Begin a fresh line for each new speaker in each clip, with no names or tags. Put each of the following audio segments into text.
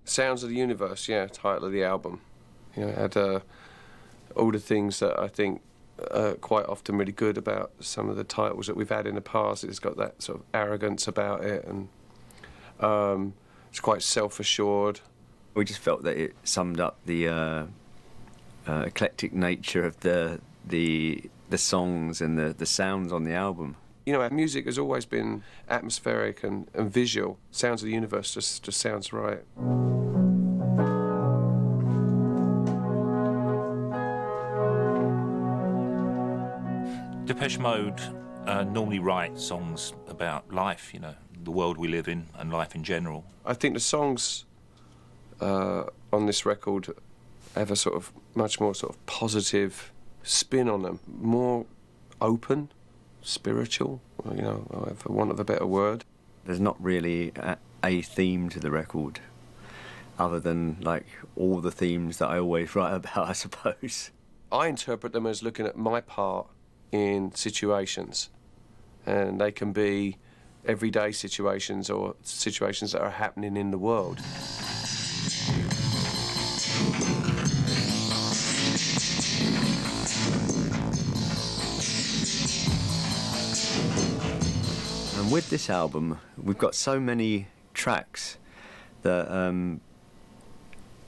Sounds of the Universe, yeah, title of the album. You know, it had all the things that I think are quite often really good about some of the titles that we've had in the past. It's got that sort of arrogance about it, and it's quite self-assured.
We just felt that it summed up the eclectic nature of the songs and the sounds on the album.
You know, our music has always been atmospheric and visual. Sounds of the Universe just sounds right.
Depeche Mode normally write songs about life, you know, the world we live in and life in general.
I think the songs on this record have a sort of much more sort of positive spin on them, more open, spiritual, you know, for want of a better word.
There's not really a theme to the record, other than like all the themes that I always write about, I suppose.
I interpret them as looking at my part in situations, and they can be everyday situations or situations that are happening in the world.
And with this album, we've got so many tracks that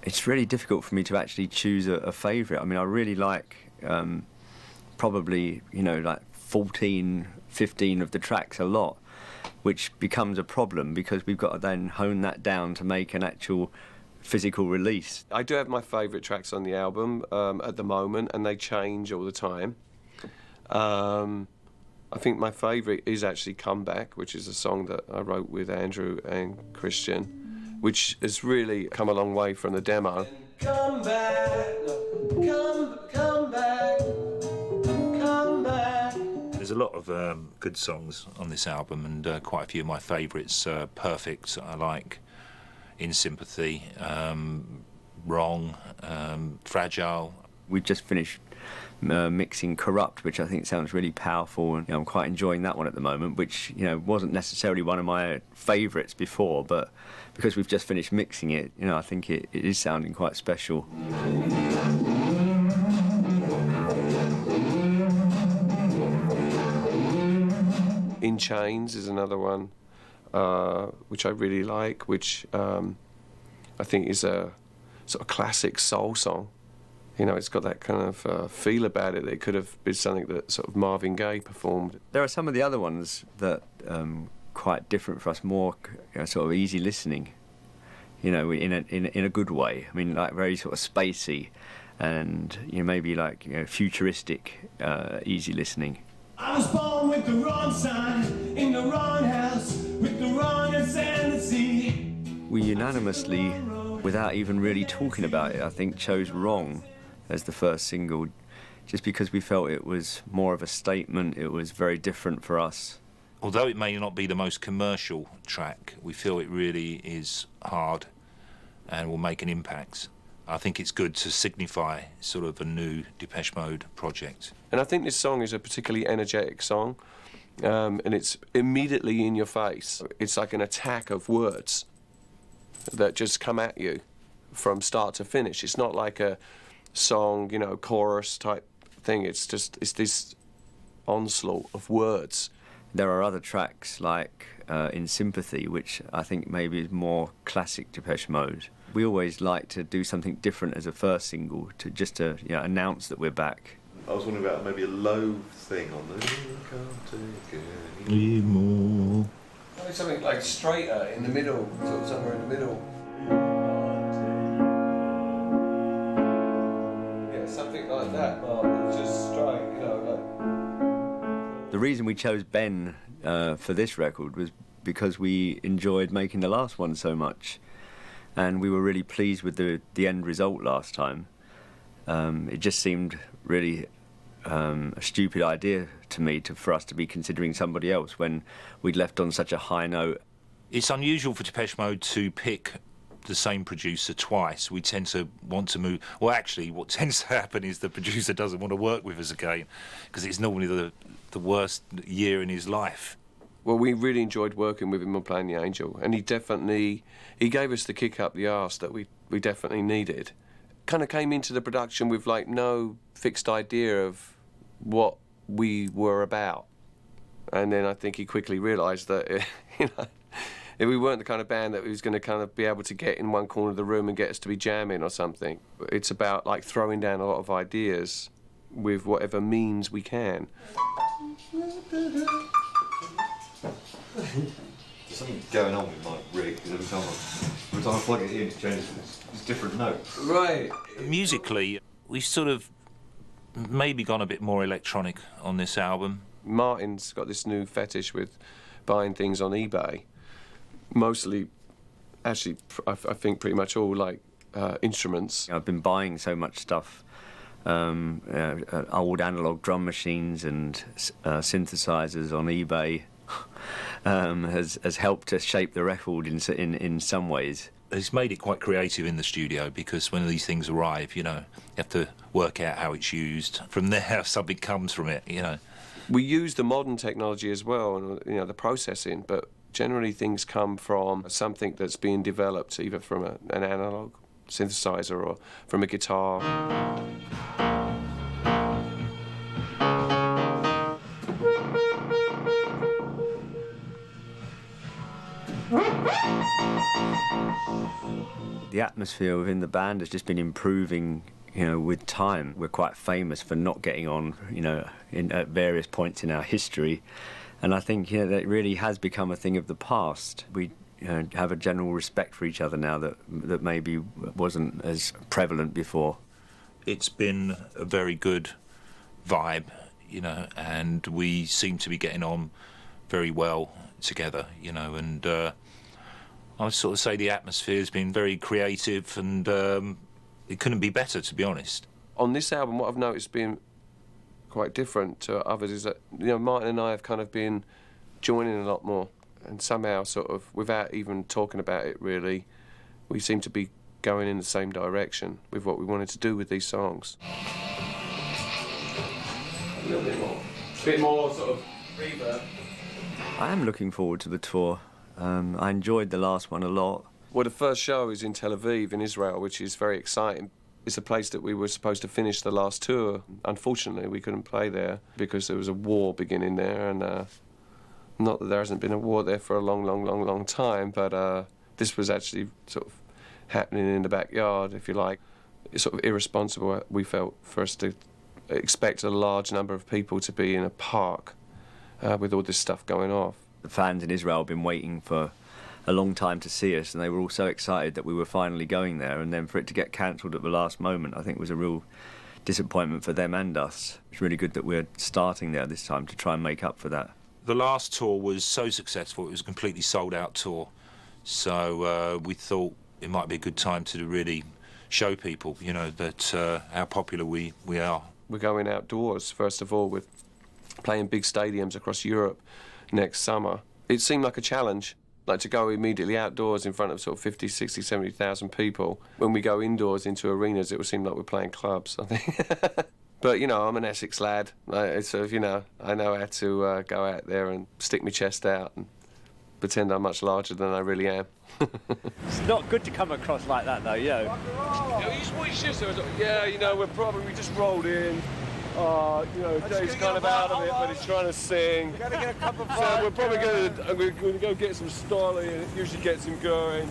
it's really difficult for me to actually choose a favourite. I mean, I really like probably, you know, like 14, 15 of the tracks a lot, which becomes a problem because we've got to then hone that down to make an actual physical release.
I do have my favourite tracks on the album at the moment, and they change all the time. I think my favourite is actually Comeback, which is a song that I wrote with Andrew and Christian, which has really come a long way from the demo. Come back, come back, come back.
There's a lot of good songs on this album, and quite a few of my favourites. Perfect, I like. In Sympathy, Wrong, Fragile.
We've just finished mixing Corrupt, which I think sounds really powerful, and you know, I'm quite enjoying that one at the moment, which, you know, wasn't necessarily one of my favourites before, but because we've just finished mixing it, you know, I think it is sounding quite special.
In Chains is another one which I really like, which I think is a sort of classic soul song. You know, it's got that kind of feel about it. It could have been something that sort of Marvin Gaye performed.
There are some of the other ones that quite different for us, more sort of easy listening. You know, in a good way. I mean, like very sort of spacey, and you know, maybe like, you know, futuristic, easy listening.
I was born with the wrong sign, in the wrong house, with the wrong insanity.
We unanimously, without even really talking about it, I think chose Wrong as the first single, just because we felt it was more of a statement. It was very different for us.
Although it may not be the most commercial track, we feel it really is hard and will make an impact. I think it's good to signify sort of a new Depeche Mode project.
And I think this song is a particularly energetic song, and it's immediately in your face. It's like an attack of words that just come at you from start to finish. It's not like a song, you know, chorus type thing. It's this onslaught of words.
There are other tracks like In Sympathy, which I think maybe is more classic Depeche Mode. We always like to do something different as a first single, to just to, you know, announce that we're back.
I was wondering about maybe a low thing on the can't take it anymore.
Something like straighter in the middle, sort of somewhere in the middle. Yeah, something like that. Just straight, you know, like.
The reason we chose Ben for this record was because we enjoyed making the last one so much, and we were really pleased with the end result last time. It just seemed really a stupid idea to me for us to be considering somebody else when we'd left on such a high note.
It's unusual for Depeche Mode to pick the same producer twice. We tend to want to move... Well, actually, what tends to happen is the producer doesn't want to work with us again, because it's normally the worst year in his life.
Well, we really enjoyed working with him on Playing the Angel, and he gave us the kick up the arse that we definitely needed. Kind of came into the production with like no fixed idea of what we were about, and then I think he quickly realised that you know, if we weren't the kind of band that was going to kind of be able to get in one corner of the room and get us to be jamming or something. It's about like throwing down a lot of ideas with whatever means we can.
There's something going on with my rig, because every time I plug it in, it changes it's different notes.
Right.
Musically, we've sort of maybe gone a bit more electronic on this album.
Martin's got this new fetish with buying things on eBay. Mostly, actually, I think pretty much all like instruments.
I've been buying so much stuff, old analog drum machines and synthesizers on eBay. Has helped us shape the record in some ways.
It's made it quite creative in the studio, because when these things arrive, you know, you have to work out how it's used. From there, something comes from it, you know.
We use the modern technology as well, and you know, the processing, but generally things come from something that's being developed, either from an analog synthesizer or from a guitar.
The atmosphere within the band has just been improving, you know, with time. We're quite famous for not getting on, you know, at various points in our history, and I think, you know, that really has become a thing of the past. We, you know, have a general respect for each other now that maybe wasn't as prevalent before.
It's been a very good vibe, you know, and we seem to be getting on very well together, you know, and I would sort of say the atmosphere has been very creative, and it couldn't be better, to be honest.
On this album, what I've noticed being quite different to others is that, you know, Martin and I have kind of been joining a lot more, and somehow sort of, without even talking about it really, we seem to be going in the same direction with what we wanted to do with these songs. A little bit more. A bit more sort of reverb.
I am looking forward to the tour. I enjoyed the last one a lot.
Well, the first show is in Tel Aviv in Israel, which is very exciting. It's a place that we were supposed to finish the last tour. Unfortunately, we couldn't play there because there was a war beginning there, and not that there hasn't been a war there for a long time, but this was actually sort of happening in the backyard, if you like. It's sort of irresponsible, we felt, for us to expect a large number of people to be in a park with all this stuff going off.
The fans in Israel have been waiting for a long time to see us, and they were all so excited that we were finally going there, and then for it to get cancelled at the last moment, I think was a real disappointment for them and us. It's really good that we're starting there this time to try and make up for that.
The last tour was so successful, it was a completely sold-out tour, so we thought it might be a good time to really show people, you know, that how popular we are.
We're going outdoors, first of all, with playing big stadiums across Europe next summer. It seemed like a challenge, like to go immediately outdoors in front of sort of 50, 60, 70,000 people. When we go indoors into arenas, it would seem like we're playing clubs, I think. But, you know, I'm an Essex lad, so, you know, I know how to go out there and stick my chest out and pretend I'm much larger than I really am.
It's not good to come across like that, though, you know.
Yeah, you know, we just rolled in. You know, Dave's kind of out of it, but he's trying to sing.
We gotta get a cup of
So we're probably going to go get some Starley, and it usually gets him going.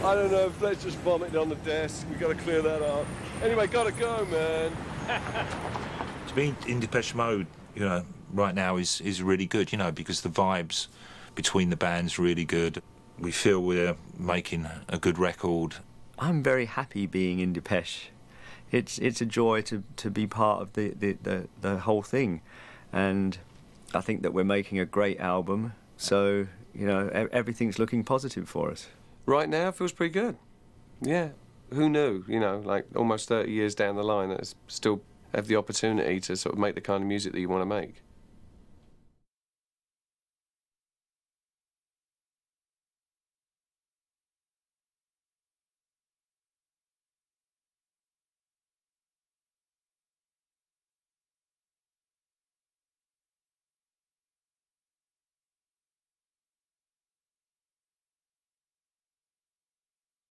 I don't know, let's just vomit it on the desk. We've got to clear that up. Anyway, gotta go, man.
To be in Depeche Mode, you know, right now is really good, you know, because the vibes between the band's really good. We feel we're making a good record.
I'm very happy being in Depeche. It's a joy to be part of the whole thing, and I think that we're making a great album, so, you know, everything's looking positive for us.
Right now, it feels pretty good. Yeah. Who knew, you know, like almost 30 years down the line, that I still have the opportunity to sort of make the kind of music that you want to make.